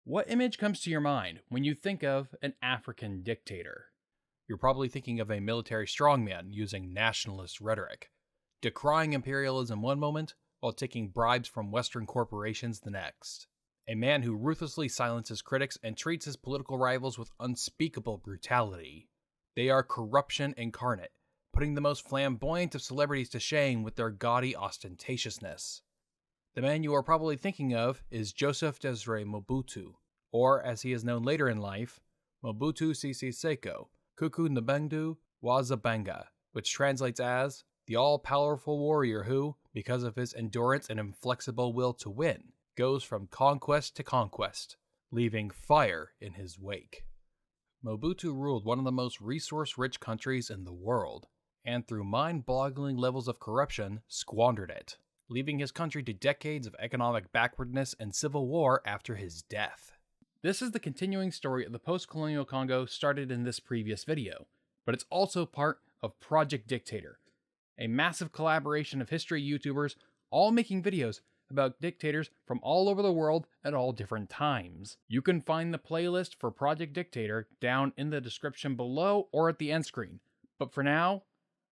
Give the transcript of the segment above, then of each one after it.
What image comes to your mind when you think of an African dictator? You're probably thinking of a military strongman using nationalist rhetoric, decrying imperialism one moment while taking bribes from Western corporations the next. A man who ruthlessly silences critics and treats his political rivals with unspeakable brutality. They are corruption incarnate, putting the most flamboyant of celebrities to shame with their gaudy ostentatiousness. The man you are probably thinking of is Joseph Desire Mobutu, or as he is known later in life, Mobutu Sese Seko Kuku Nbendu wa Zabanga, which translates as the all-powerful warrior who, because of his endurance and inflexible will to win, goes from conquest to conquest, leaving fire in his wake. Mobutu ruled one of the most resource-rich countries in the world, and through mind-boggling levels of corruption, squandered it, leaving his country to decades of economic backwardness and civil war after his death. This is the continuing story of the post-colonial Congo started in this previous video, but it's also part of Project Dictator, a massive collaboration of history YouTubers all making videos about dictators from all over the world at all different times. You can find the playlist for Project Dictator down in the description below or at the end screen, but for now,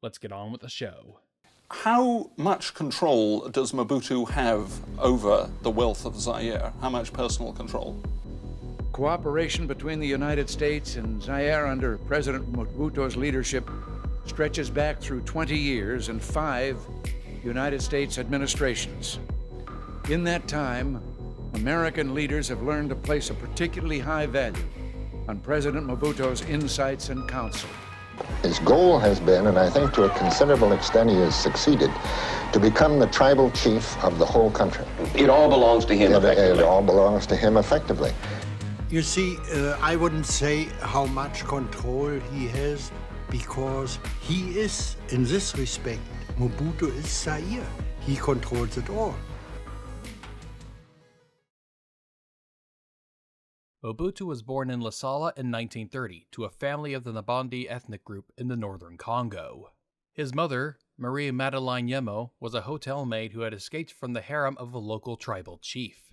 let's get on with the show. How much control does Mobutu have over the wealth of Zaire? How much personal control? Cooperation between the United States and Zaire under President Mobutu's leadership stretches back through 20 years and 5 United States administrations. In that time, American leaders have learned to place a particularly high value on President Mobutu's insights and counsel. His goal has been, and I think to a considerable extent he has succeeded, to become the tribal chief of the whole country. It all belongs to him effectively. It all belongs to him effectively. You see, I wouldn't say how much control he has, because he is, in this respect, Mobutu is Zaire. He controls it all. Mobutu was born in Lasala in 1930 to a family of the Nabandi ethnic group in the northern Congo. His mother, Marie Madeleine Yemo, was a hotel maid who had escaped from the harem of a local tribal chief.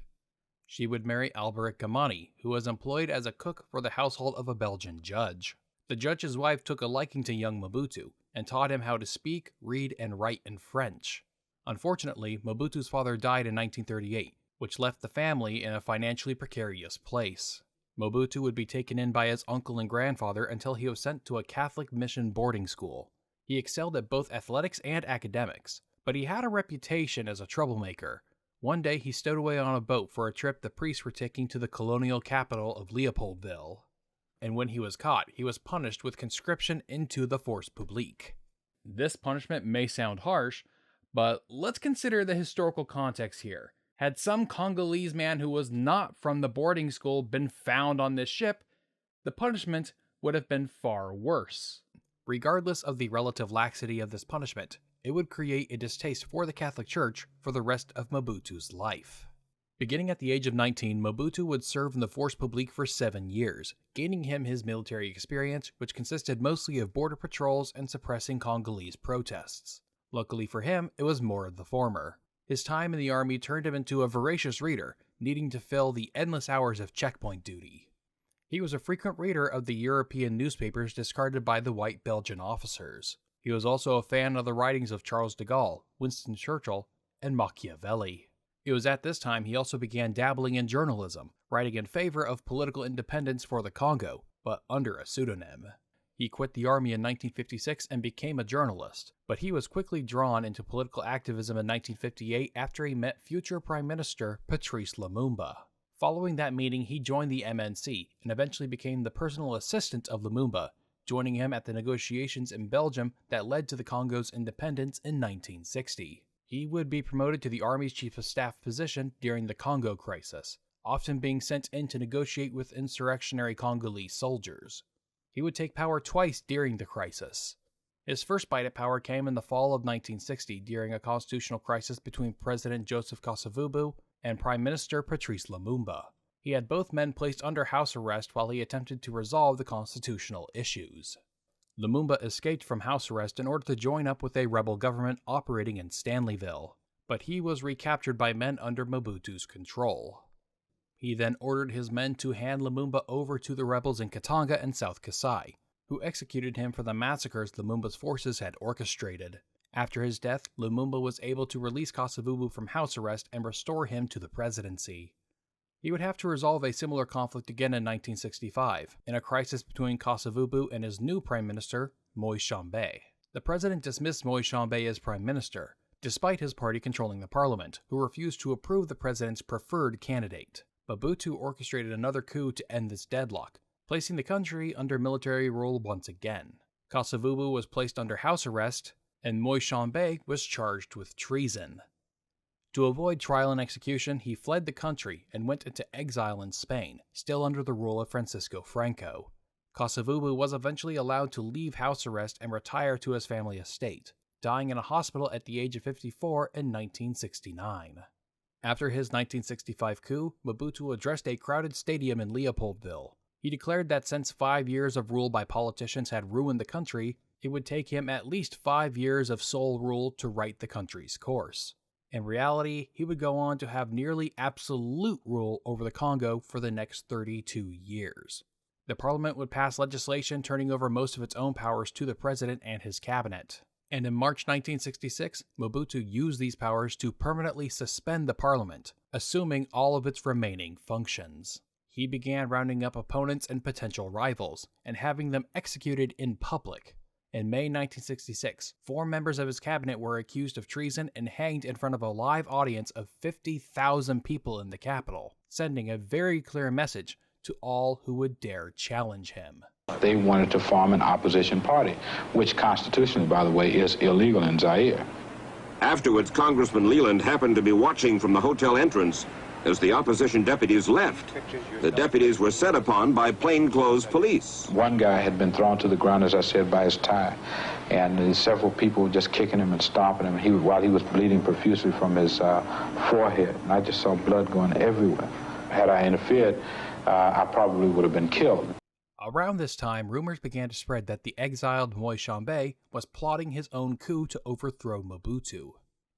She would marry Alberic Gamani, who was employed as a cook for the household of a Belgian judge. The judge's wife took a liking to young Mobutu and taught him how to speak, read, and write in French. Unfortunately, Mobutu's father died in 1938, which left the family in a financially precarious place. Mobutu would be taken in by his uncle and grandfather until he was sent to a Catholic mission boarding school. He excelled at both athletics and academics, but he had a reputation as a troublemaker. One day he stowed away on a boat for a trip the priests were taking to the colonial capital of Leopoldville. And when he was caught, he was punished with conscription into the force publique. This punishment may sound harsh, but let's consider the historical context here. Had some Congolese man who was not from the boarding school been found on this ship, the punishment would have been far worse. Regardless of the relative laxity of this punishment, it would create a distaste for the Catholic Church for the rest of Mobutu's life. Beginning at the age of 19, Mobutu would serve in the force publique for 7 years, gaining him his military experience, which consisted mostly of border patrols and suppressing Congolese protests. Luckily for him, it was more of the former. His time in the army turned him into a voracious reader, needing to fill the endless hours of checkpoint duty. He was a frequent reader of the European newspapers discarded by the white Belgian officers. He was also a fan of the writings of Charles de Gaulle, Winston Churchill, and Machiavelli. It was at this time he also began dabbling in journalism, writing in favor of political independence for the Congo, but under a pseudonym. He quit the army in 1956 and became a journalist, but he was quickly drawn into political activism in 1958 after he met future Prime Minister Patrice Lumumba. Following that meeting, he joined the MNC and eventually became the personal assistant of Lumumba, joining him at the negotiations in Belgium that led to the Congo's independence in 1960. He would be promoted to the Army's Chief of Staff position during the Congo crisis, often being sent in to negotiate with insurrectionary Congolese soldiers. He would take power twice during the crisis. His first bite at power came in the fall of 1960 during a constitutional crisis between President Joseph Kasavubu and Prime Minister Patrice Lumumba. He had both men placed under house arrest while he attempted to resolve the constitutional issues. Lumumba escaped from house arrest in order to join up with a rebel government operating in Stanleyville, but he was recaptured by men under Mobutu's control. He then ordered his men to hand Lumumba over to the rebels in Katanga and South Kasai, who executed him for the massacres Lumumba's forces had orchestrated. After his death, Lumumba was able to release Kasavubu from house arrest and restore him to the presidency. He would have to resolve a similar conflict again in 1965, in a crisis between Kasavubu and his new prime minister, Moise Tshombe. The president dismissed Moise Tshombe as prime minister, despite his party controlling the parliament, who refused to approve the president's preferred candidate. Mobutu orchestrated another coup to end this deadlock, placing the country under military rule once again. Kasavubu was placed under house arrest, and Moise Tshombe was charged with treason. To avoid trial and execution, he fled the country and went into exile in Spain, still under the rule of Francisco Franco. Kasavubu was eventually allowed to leave house arrest and retire to his family estate, dying in a hospital at the age of 54 in 1969. After his 1965 coup, Mobutu addressed a crowded stadium in Leopoldville. He declared that since 5 years of rule by politicians had ruined the country, it would take him at least 5 years of sole rule to right the country's course. In reality, he would go on to have nearly absolute rule over the Congo for the next 32 years. The parliament would pass legislation turning over most of its own powers to the president and his cabinet. And in March 1966, Mobutu used these powers to permanently suspend the parliament, assuming all of its remaining functions. He began rounding up opponents and potential rivals, and having them executed in public. In May 1966, 4 members of his cabinet were accused of treason and hanged in front of a live audience of 50,000 people in the capital, sending a very clear message to all who would dare challenge him. They wanted to form an opposition party, which constitutionally, by the way, is illegal in Zaire. Afterwards, Congressman Leland happened to be watching from the hotel entrance as the opposition deputies left. The deputies were set upon by plainclothes police. One guy had been thrown to the ground, as I said, by his tie, and several people were just kicking him and stomping him while he was bleeding profusely from his forehead. And I just saw blood going everywhere. Had I interfered, I probably would have been killed. Around this time, rumors began to spread that the exiled Moise Tshombe was plotting his own coup to overthrow Mobutu.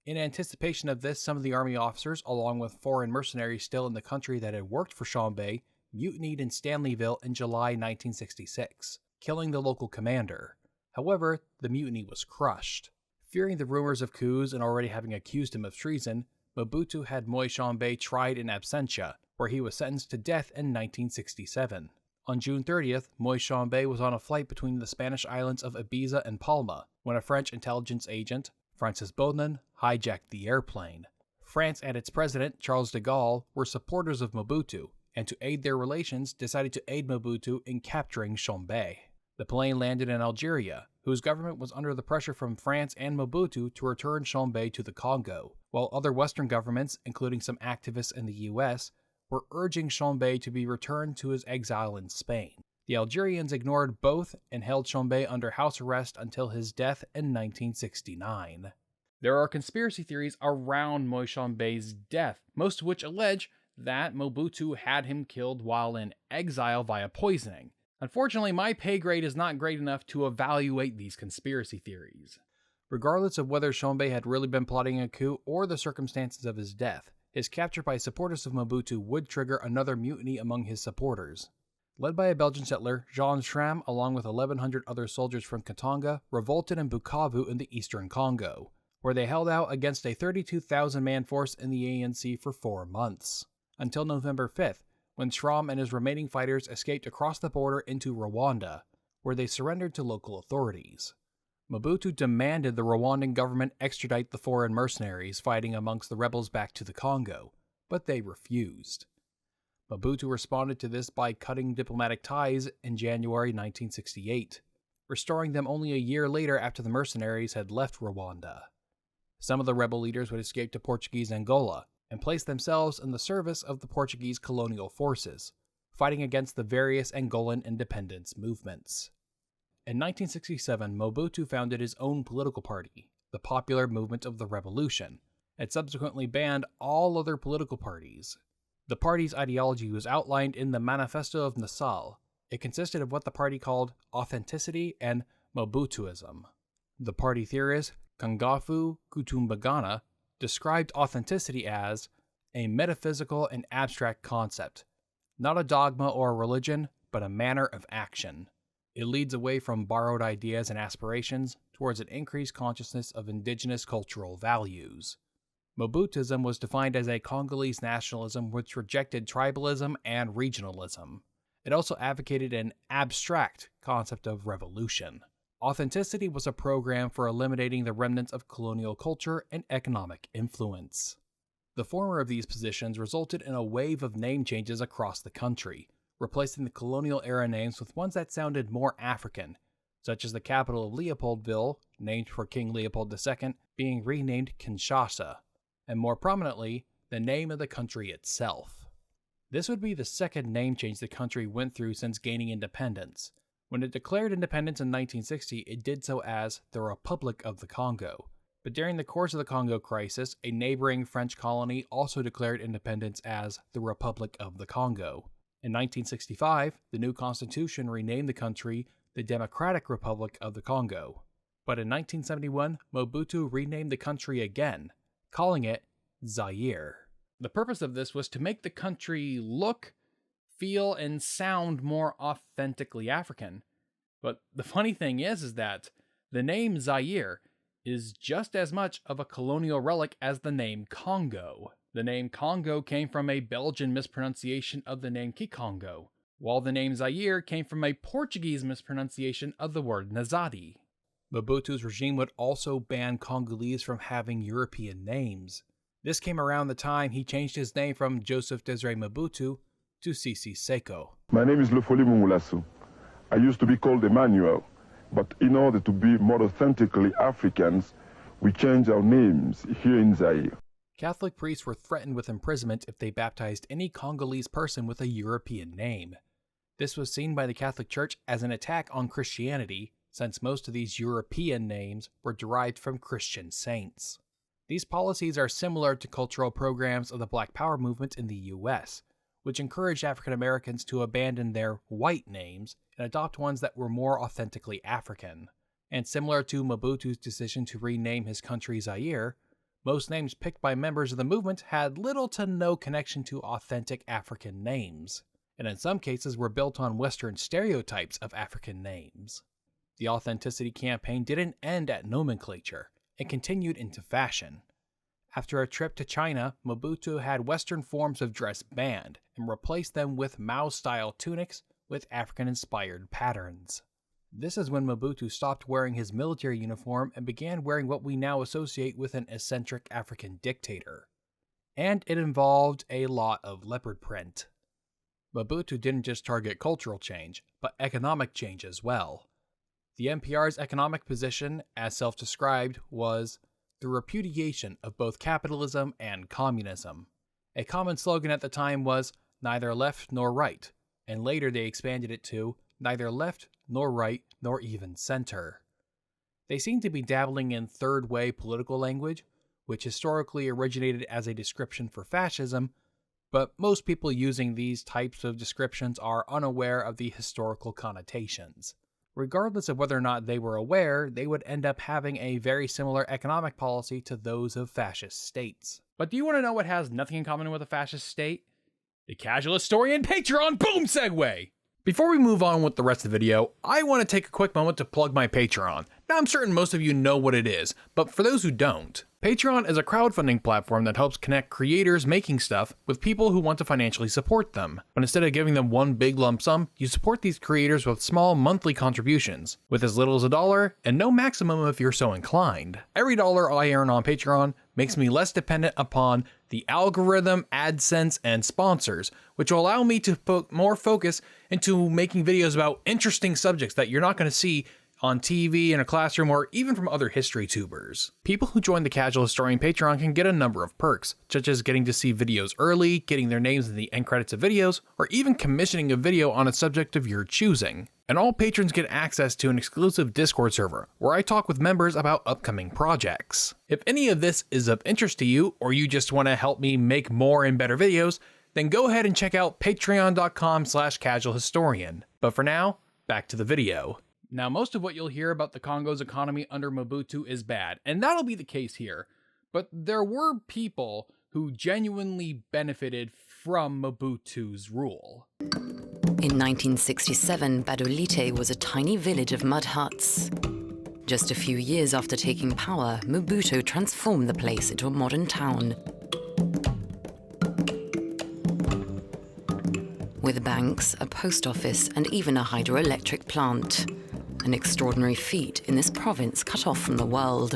In anticipation of this, some of the army officers, along with foreign mercenaries still in the country that had worked for Tshombe, mutinied in Stanleyville in July 1966, killing the local commander. However, the mutiny was crushed. Fearing the rumors of coups and already having accused him of treason, Mobutu had Moise Tshombe tried in absentia, where he was sentenced to death in 1967. On June 30th, Moise Tshombe was on a flight between the Spanish islands of Ibiza and Palma when a French intelligence agent, Francis Bonin, hijacked the airplane. France and its president, Charles de Gaulle, were supporters of Mobutu, and to aid their relations, decided to aid Mobutu in capturing Tshombe. The plane landed in Algeria, whose government was under the pressure from France and Mobutu to return Tshombe to the Congo, while other Western governments, including some activists in the US, were urging Tshombe to be returned to his exile in Spain. The Algerians ignored both and held Tshombe under house arrest until his death in 1969. There are conspiracy theories around Moise Tshombe's death, most of which allege that Mobutu had him killed while in exile via poisoning. Unfortunately, my pay grade is not great enough to evaluate these conspiracy theories. Regardless of whether Tshombe had really been plotting a coup or the circumstances of his death, his capture by supporters of Mobutu would trigger another mutiny among his supporters. Led by a Belgian settler, Jean Schramm, along with 1,100 other soldiers from Katanga, revolted in Bukavu in the eastern Congo, where they held out against a 32,000-man force in the ANC for 4 months, until November 5th, when Schramm and his remaining fighters escaped across the border into Rwanda, where they surrendered to local authorities. Mobutu demanded the Rwandan government extradite the foreign mercenaries fighting amongst the rebels back to the Congo, but they refused. Mobutu responded to this by cutting diplomatic ties in January 1968, restoring them only a year later after the mercenaries had left Rwanda. Some of the rebel leaders would escape to Portuguese Angola and place themselves in the service of the Portuguese colonial forces, fighting against the various Angolan independence movements. In 1967, Mobutu founded his own political party, the Popular Movement of the Revolution, and subsequently banned all other political parties. The party's ideology was outlined in the Manifesto of Nassau. It consisted of what the party called authenticity and Mobutuism. The party theorist Kangafu Kutumbagana described authenticity as a metaphysical and abstract concept, not a dogma or a religion, but a manner of action. It leads away from borrowed ideas and aspirations towards an increased consciousness of indigenous cultural values. Mobutism was defined as a Congolese nationalism which rejected tribalism and regionalism. It also advocated an abstract concept of revolution. Authenticity was a program for eliminating the remnants of colonial culture and economic influence. The former of these positions resulted in a wave of name changes across the country, replacing the colonial-era names with ones that sounded more African, such as the capital of Leopoldville, named for King Leopold II, being renamed Kinshasa, and more prominently, the name of the country itself. This would be the second name change the country went through since gaining independence. When it declared independence in 1960, it did so as the Republic of the Congo. But during the course of the Congo crisis, a neighboring French colony also declared independence as the Republic of the Congo. In 1965, the new constitution renamed the country the Democratic Republic of the Congo. But in 1971, Mobutu renamed the country again, calling it Zaire. The purpose of this was to make the country look, feel, and sound more authentically African. But the funny thing is that the name Zaire is just as much of a colonial relic as the name Congo. The name Congo came from a Belgian mispronunciation of the name Kikongo, while the name Zaire came from a Portuguese mispronunciation of the word Nazadi. Mobutu's regime would also ban Congolese from having European names. This came around the time he changed his name from Joseph Desiré Mobutu to Sisi Seko. My name is Lefoli Mungulasu. I used to be called Emmanuel, but in order to be more authentically Africans, we changed our names here in Zaire. Catholic priests were threatened with imprisonment if they baptized any Congolese person with a European name. This was seen by the Catholic Church as an attack on Christianity, since most of these European names were derived from Christian saints. These policies are similar to cultural programs of the Black Power movement in the US, which encouraged African Americans to abandon their white names and adopt ones that were more authentically African. And similar to Mobutu's decision to rename his country Zaire, most names picked by members of the movement had little to no connection to authentic African names, and in some cases were built on Western stereotypes of African names. The authenticity campaign didn't end at nomenclature. It continued into fashion. After a trip to China, Mobutu had Western forms of dress banned and replaced them with Mao-style tunics with African-inspired patterns. This is when Mobutu stopped wearing his military uniform and began wearing what we now associate with an eccentric African dictator. And it involved a lot of leopard print. Mobutu didn't just target cultural change, but economic change as well. The MPR's economic position, as self-described, was the repudiation of both capitalism and communism. A common slogan at the time was neither left nor right, and later they expanded it to neither left nor right nor even center. They seem to be dabbling in third-way political language, which historically originated as a description for fascism, but most people using these types of descriptions are unaware of the historical connotations. Regardless of whether or not they were aware, they would end up having a very similar economic policy to those of fascist states. But do you want to know what has nothing in common with a fascist state? The Casual Historian Patreon boom segue! Before we move on with the rest of the video, I want to take a quick moment to plug my Patreon. Now I'm certain most of you know what it is, but for those who don't, Patreon is a crowdfunding platform that helps connect creators making stuff with people who want to financially support them. But instead of giving them one big lump sum, you support these creators with small monthly contributions, with as little as $1 and no maximum if you're so inclined. Every dollar I earn on Patreon makes me less dependent upon the algorithm, AdSense, and sponsors, which will allow me to put more focus into making videos about interesting subjects that you're not going to see on TV, in a classroom, or even from other history tubers. People who join the Casual Historian Patreon can get a number of perks, such as getting to see videos early, getting their names in the end credits of videos, or even commissioning a video on a subject of your choosing. And all patrons get access to an exclusive Discord server, where I talk with members about upcoming projects. If any of this is of interest to you, or you just want to help me make more and better videos, then go ahead and check out patreon.com/casualhistorian. But for now, back to the video. Now, most of what you'll hear about the Congo's economy under Mobutu is bad, and that'll be the case here. But there were people who who genuinely benefited from Mobutu's rule. In 1967, Badolite was a tiny village of mud huts. Just a few years after taking power, Mobutu transformed the place into a modern town. With banks, a post office, and even a hydroelectric plant. An extraordinary feat in this province cut off from the world.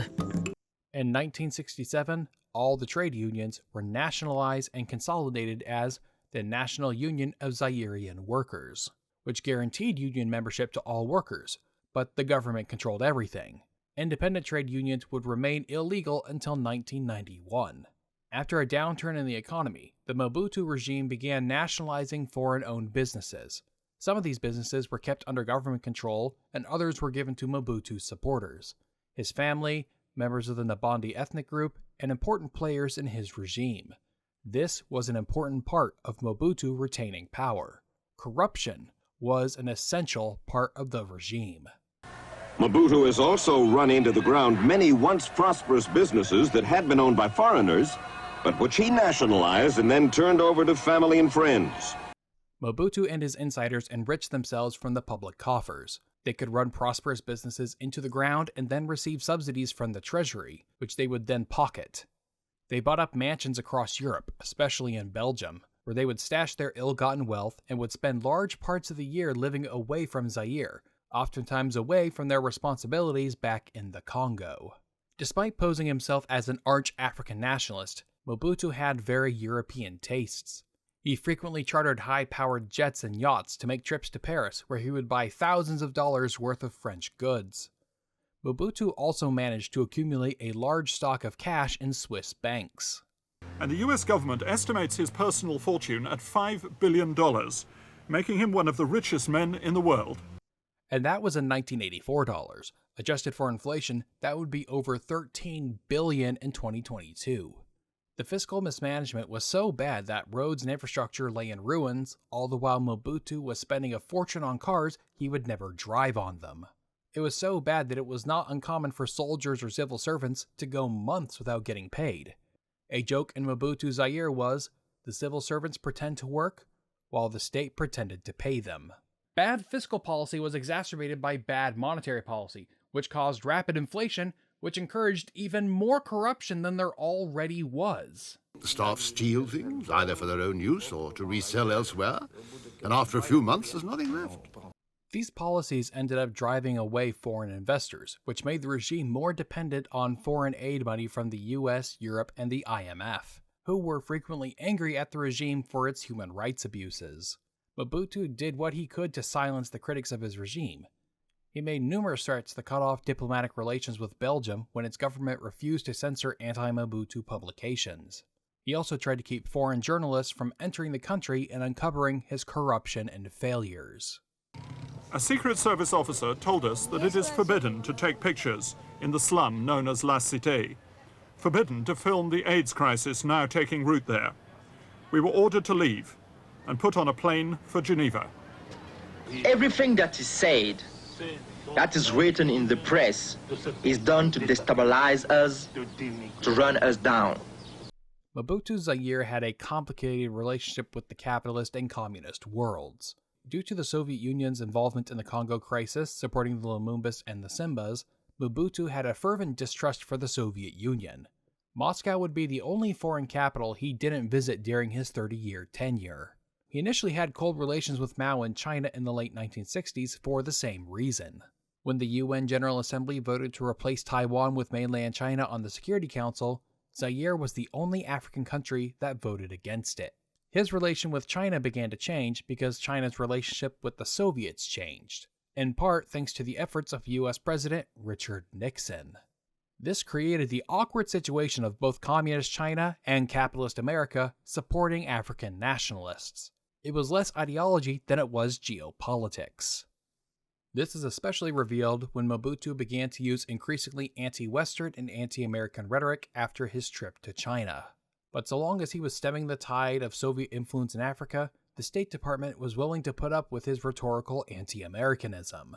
In 1967, all the trade unions were nationalized and consolidated as the National Union of Zairean Workers, which guaranteed union membership to all workers, but the government controlled everything. Independent trade unions would remain illegal until 1991. After a downturn in the economy, the Mobutu regime began nationalizing foreign-owned businesses. Some of these businesses were kept under government control, and others were given to Mobutu's supporters, his family, members of the Nabandi ethnic group, and important players in his regime. This was an important part of Mobutu retaining power. Corruption was an essential part of the regime. Mobutu has also run into the ground many once prosperous businesses that had been owned by foreigners, but which he nationalized and then turned over to family and friends. Mobutu and his insiders enriched themselves from the public coffers. They could run prosperous businesses into the ground and then receive subsidies from the treasury, which they would then pocket. They bought up mansions across Europe, especially in Belgium, where they would stash their ill-gotten wealth and would spend large parts of the year living away from Zaire, oftentimes away from their responsibilities back in the Congo. Despite posing himself as an arch-African nationalist, Mobutu had very European tastes. He frequently chartered high-powered jets and yachts to make trips to Paris, where he would buy thousands of dollars worth of French goods. Mobutu also managed to accumulate a large stock of cash in Swiss banks. And the US government estimates his personal fortune at $5 billion, making him one of the richest men in the world. And that was in 1984 dollars. Adjusted for inflation, that would be over $13 billion in 2022. The fiscal mismanagement was so bad that roads and infrastructure lay in ruins, all the while Mobutu was spending a fortune on cars he would never drive on them. It was so bad that it was not uncommon for soldiers or civil servants to go months without getting paid. A joke in Mobutu Zaire was, the civil servants pretend to work, while the state pretended to pay them. Bad fiscal policy was exacerbated by bad monetary policy, which caused rapid inflation, which encouraged even more corruption than there already was. The staff steal things, either for their own use or to resell elsewhere, and after a few months there's nothing left. These policies ended up driving away foreign investors, which made the regime more dependent on foreign aid money from the US, Europe, and the IMF, who were frequently angry at the regime for its human rights abuses. Mobutu did what he could to silence the critics of his regime. He made numerous threats to cut off diplomatic relations with Belgium when its government refused to censor anti-Mobutu publications. He also tried to keep foreign journalists from entering the country and uncovering his corruption and failures. A Secret Service officer told us that it is forbidden to take pictures in the slum known as La Cité, forbidden to film the AIDS crisis now taking root there. We were ordered to leave and put on a plane for Geneva. Everything that is said, that is written in the press, is done to destabilize us, to run us down. Mobutu Zaire had a complicated relationship with the capitalist and communist worlds. Due to the Soviet Union's involvement in the Congo crisis, supporting the Lumumbas and the Simbas, Mobutu had a fervent distrust for the Soviet Union. Moscow would be the only foreign capital he didn't visit during his 30-year tenure. He initially had cold relations with Mao in China in the late 1960s for the same reason. When the UN General Assembly voted to replace Taiwan with mainland China on the Security Council, Zaire was the only African country that voted against it. His relation with China began to change because China's relationship with the Soviets changed, in part thanks to the efforts of US President Richard Nixon. This created the awkward situation of both Communist China and capitalist America supporting African nationalists. It was less ideology than it was geopolitics. This is especially revealed when Mobutu began to use increasingly anti-Western and anti-American rhetoric after his trip to China. But so long as he was stemming the tide of Soviet influence in Africa, the State Department was willing to put up with his rhetorical anti-Americanism.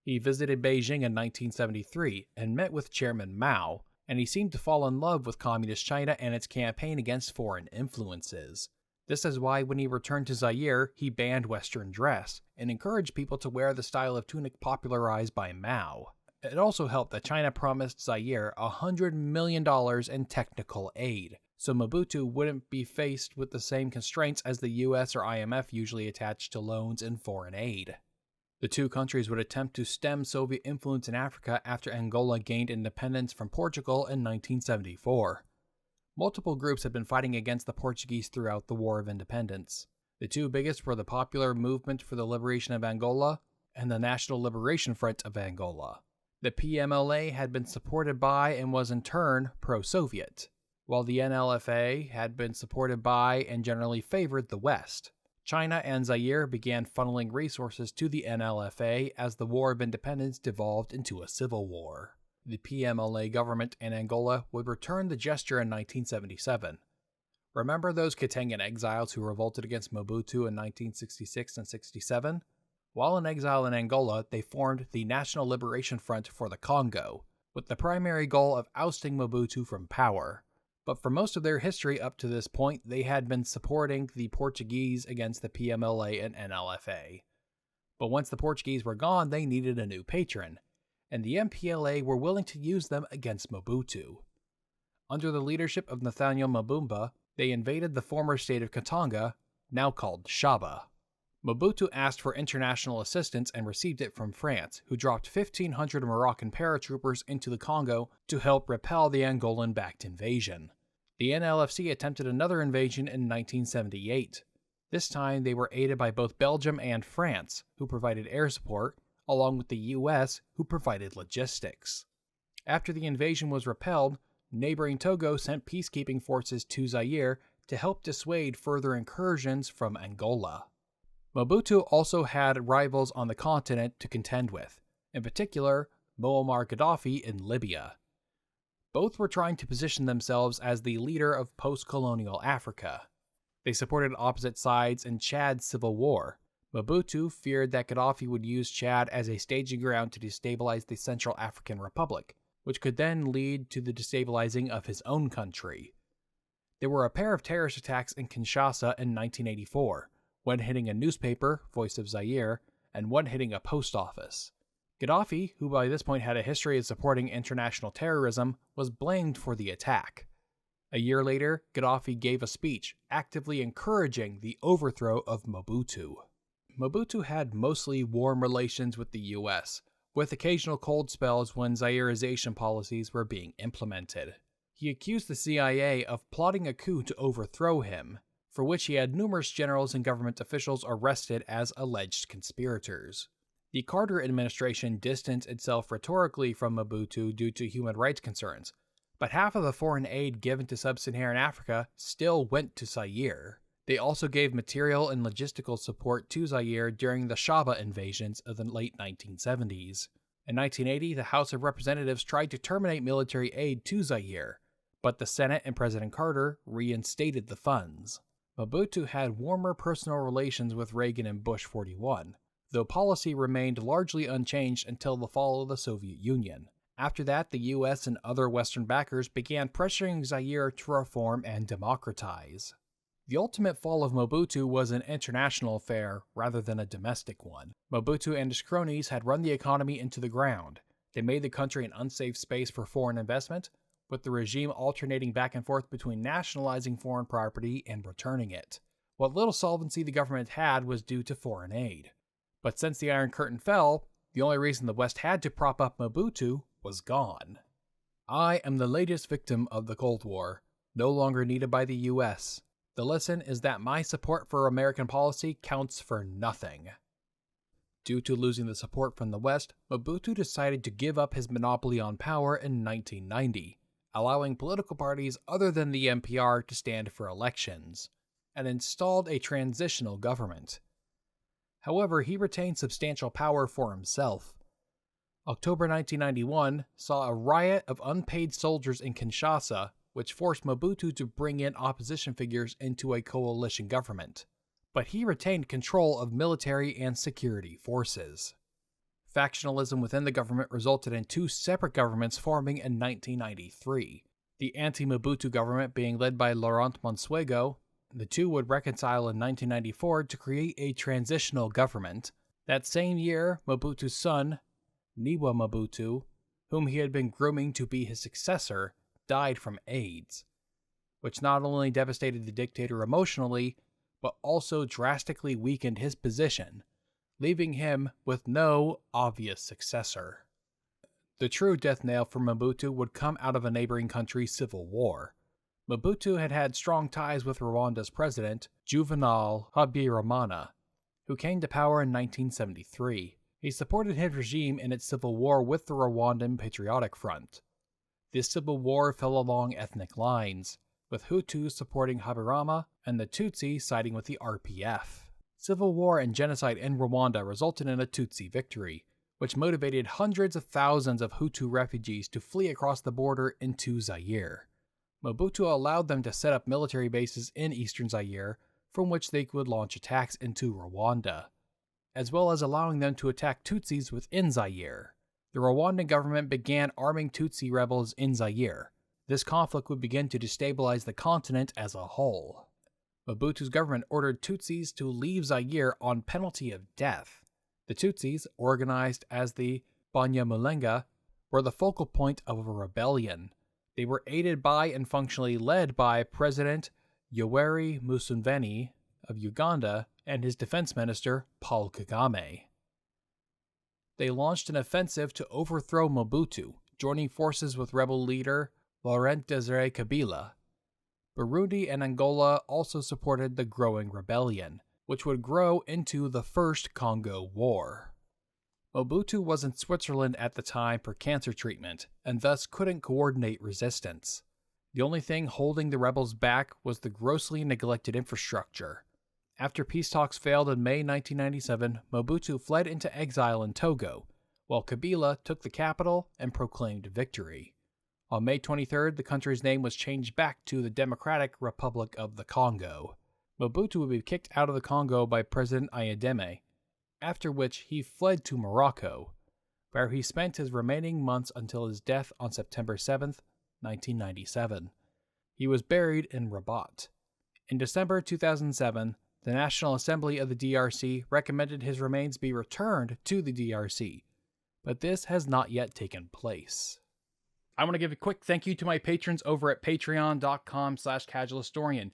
He visited Beijing in 1973 and met with Chairman Mao, and he seemed to fall in love with Communist China and its campaign against foreign influences. This is why when he returned to Zaire, he banned Western dress and encouraged people to wear the style of tunic popularized by Mao. It also helped that China promised Zaire $100 million in technical aid, so Mobutu wouldn't be faced with the same constraints as the US or IMF usually attach to loans and foreign aid. The two countries would attempt to stem Soviet influence in Africa after Angola gained independence from Portugal in 1974. Multiple groups had been fighting against the Portuguese throughout the War of Independence. The two biggest were the Popular Movement for the Liberation of Angola and the National Liberation Front of Angola. The PMLA had been supported by and was in turn pro-Soviet, while the NLFA had been supported by and generally favored the West. China and Zaire began funneling resources to the NLFA as the War of Independence devolved into a civil war. The PMLA government in Angola would return the gesture in 1977. Remember those Katangan exiles who revolted against Mobutu in 1966 and 67? While in exile in Angola, they formed the National Liberation Front for the Congo, with the primary goal of ousting Mobutu from power. But for most of their history up to this point, they had been supporting the Portuguese against the PMLA and NLFA. But once the Portuguese were gone, they needed a new patron, and the MPLA were willing to use them against Mobutu. Under the leadership of Nathaniel Mabumba, they invaded the former state of Katanga, now called Shaba. Mobutu asked for international assistance and received it from France, who dropped 1,500 Moroccan paratroopers into the Congo to help repel the Angolan-backed invasion. The NLFC attempted another invasion in 1978. This time they were aided by both Belgium and France, who provided air support, along with the US, who provided logistics. After the invasion was repelled, neighboring Togo sent peacekeeping forces to Zaire to help dissuade further incursions from Angola. Mobutu also had rivals on the continent to contend with, in particular Muammar Gaddafi in Libya. Both were trying to position themselves as the leader of post-colonial Africa. They supported opposite sides in Chad's civil war. Mobutu feared that Gaddafi would use Chad as a staging ground to destabilize the Central African Republic, which could then lead to the destabilizing of his own country. There were a pair of terrorist attacks in Kinshasa in 1984, one hitting a newspaper, Voice of Zaire, and one hitting a post office. Gaddafi, who by this point had a history of supporting international terrorism, was blamed for the attack. A year later, Gaddafi gave a speech actively encouraging the overthrow of Mobutu. Mobutu had mostly warm relations with the US, with occasional cold spells when Zairization policies were being implemented. He accused the CIA of plotting a coup to overthrow him, for which he had numerous generals and government officials arrested as alleged conspirators. The Carter administration distanced itself rhetorically from Mobutu due to human rights concerns, but half of the foreign aid given to sub-Saharan Africa still went to Zaire. They also gave material and logistical support to Zaire during the Shaba invasions of the late 1970s. In 1980, the House of Representatives tried to terminate military aid to Zaire, but the Senate and President Carter reinstated the funds. Mobutu had warmer personal relations with Reagan and Bush 41, though policy remained largely unchanged until the fall of the Soviet Union. After that, the US and other Western backers began pressuring Zaire to reform and democratize. The ultimate fall of Mobutu was an international affair rather than a domestic one. Mobutu and his cronies had run the economy into the ground. They made the country an unsafe space for foreign investment, with the regime alternating back and forth between nationalizing foreign property and returning it. What little solvency the government had was due to foreign aid. But since the Iron Curtain fell, the only reason the West had to prop up Mobutu was gone. I am the latest victim of the Cold War, no longer needed by the US. The lesson is that my support for American policy counts for nothing. Due to losing the support from the West, Mobutu decided to give up his monopoly on power in 1990. Allowing political parties other than the MPR to stand for elections, and installed a transitional government. However, he retained substantial power for himself. October 1991 saw a riot of unpaid soldiers in Kinshasa, which forced Mobutu to bring in opposition figures into a coalition government. But he retained control of military and security forces. Factionalism within the government resulted in two separate governments forming in 1993. The anti-Mobutu government being led by Laurent Monswego. The two would reconcile in 1994 to create a transitional government. That same year, Mobutu's son, Niwa Mobutu, whom he had been grooming to be his successor, died from AIDS, which not only devastated the dictator emotionally, but also drastically weakened his position, leaving him with no obvious successor. The true death knell for Mobutu would come out of a neighboring country's civil war. Mobutu had had strong ties with Rwanda's president, Juvenal Habyarimana, who came to power in 1973. He supported his regime in its civil war with the Rwandan Patriotic Front. This civil war fell along ethnic lines, with Hutus supporting Habyarimana and the Tutsi siding with the RPF. Civil war and genocide in Rwanda resulted in a Tutsi victory, which motivated hundreds of thousands of Hutu refugees to flee across the border into Zaire. Mobutu allowed them to set up military bases in eastern Zaire, from which they would launch attacks into Rwanda, as well as allowing them to attack Tutsis within Zaire. The Rwandan government began arming Tutsi rebels in Zaire. This conflict would begin to destabilize the continent as a whole. Mobutu's government ordered Tutsis to leave Zaire on penalty of death. The Tutsis, organized as the Banyamulenge, were the focal point of a rebellion. They were aided by and functionally led by President Yoweri Museveni of Uganda and his defense minister, Paul Kagame. They launched an offensive to overthrow Mobutu, joining forces with rebel leader Laurent Desire Kabila. Burundi and Angola also supported the growing rebellion, which would grow into the First Congo War. Mobutu was in Switzerland at the time for cancer treatment, and thus couldn't coordinate resistance. The only thing holding the rebels back was the grossly neglected infrastructure. After peace talks failed in May 1997, Mobutu fled into exile in Togo, while Kabila took the capital and proclaimed victory. On May 23rd, the country's name was changed back to the Democratic Republic of the Congo. Mobutu would be kicked out of the Congo by President Ayademe, after which he fled to Morocco, where he spent his remaining months until his death on September 7th, 1997. He was buried in Rabat. In December 2007, the National Assembly of the DRC recommended his remains be returned to the DRC, but this has not yet taken place. I want to give a quick thank you to my patrons over at patreon.com/casualhistorian.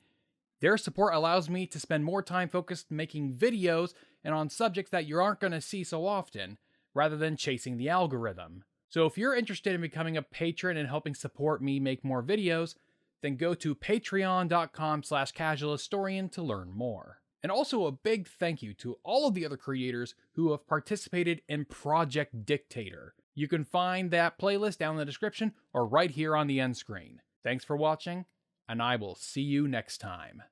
Their support allows me to spend more time focused making videos and on subjects that you aren't going to see so often, rather than chasing the algorithm. So if you're interested in becoming a patron and helping support me make more videos, then go to patreon.com/casualhistorian to learn more. And also a big thank you to all of the other creators who have participated in Project Dictator. You can find that playlist down in the description or right here on the end screen. Thanks for watching, and I will see you next time.